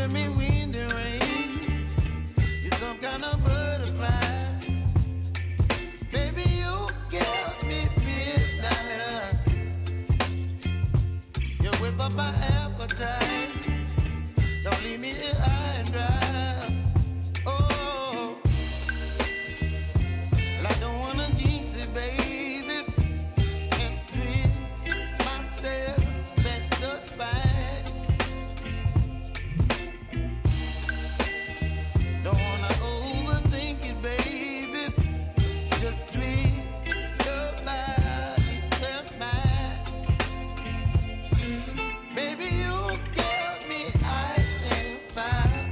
giving me wind and rain. You're some kind of butterfly. Baby, you give me midnight. You whip up my appetite. Don't leave me here high and dry. Oh, well, I don't wanna jinx it, baby, and twist myself at the spine. Don't wanna overthink it, baby. It's just twist your body and mine. Baby, you give me ice and fire.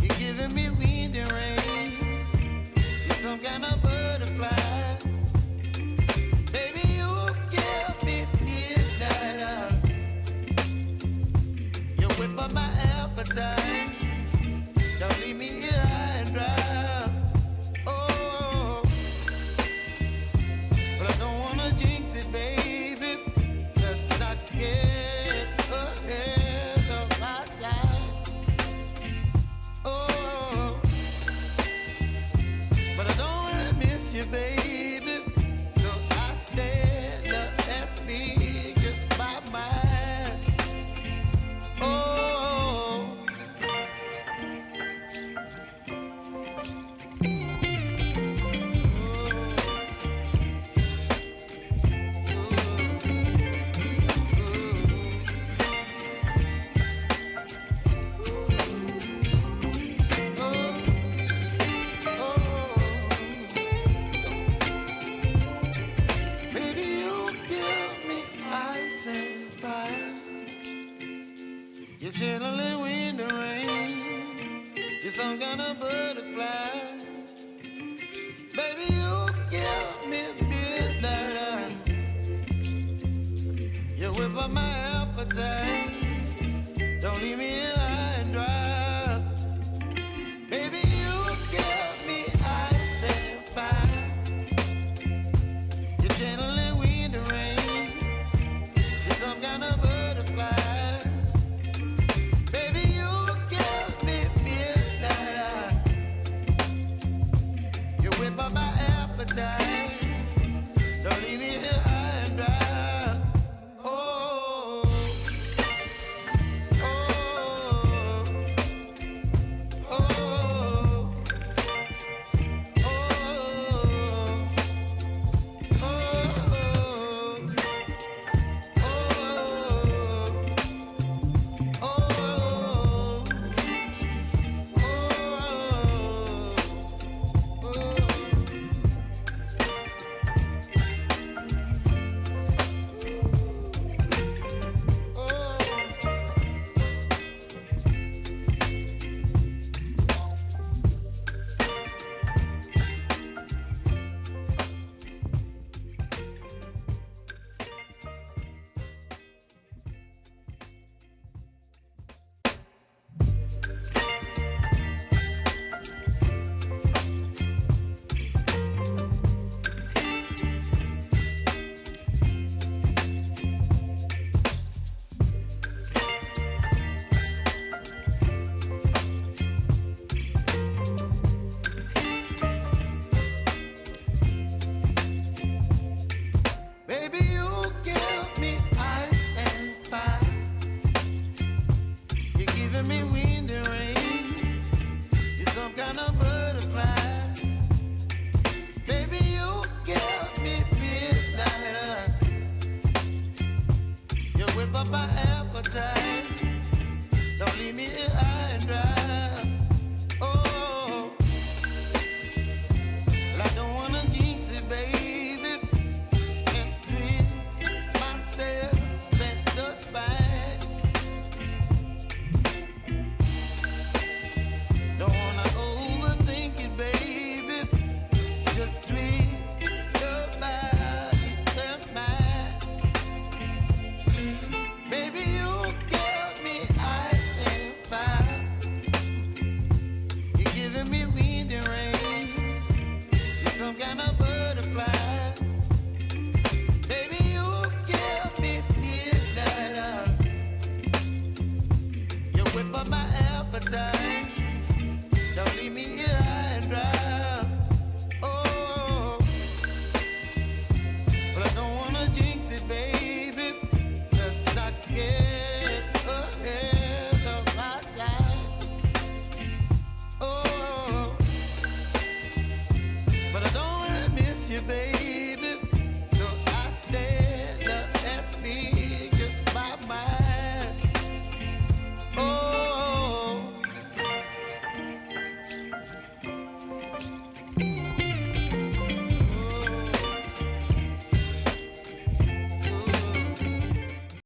You're giving me wind and rain. You're some kind of butterfly. Baby, you give me midnight. You whip up my appetite. Don't leave me here high and dry. Oh, but I don't wanna jinx it, baby. Let's not get ahead of my time. Oh, but I don't wanna miss you, baby. So I stand up and speak my mind. Oh. Baby, you give me ice and fire. You're chilling wind and rain. You're some kind of butterfly. Baby, you give me midnight. You whip up my appetite. Don't leave me here high and dry. Baby, you give me ice and fire. You're channeling wind and rain. You're some kind of butterfly. Baby, you give me midnight. You whip up my appetite. Don't leave me here high and dry. Oh, oh, oh, oh, baby, you give me ice and fire. You're giving me wind and rain. You're some kind of butterfly. Baby, you give me midnight. You whip up my appetite. Don't leave me here high and dry. Oh, well, I don't wanna jinx it, baby, and twist myself at the spine. Don't wanna overthink it, baby. It's just twist your body and mine. Baby, you give me up my appetite. Don't leave me here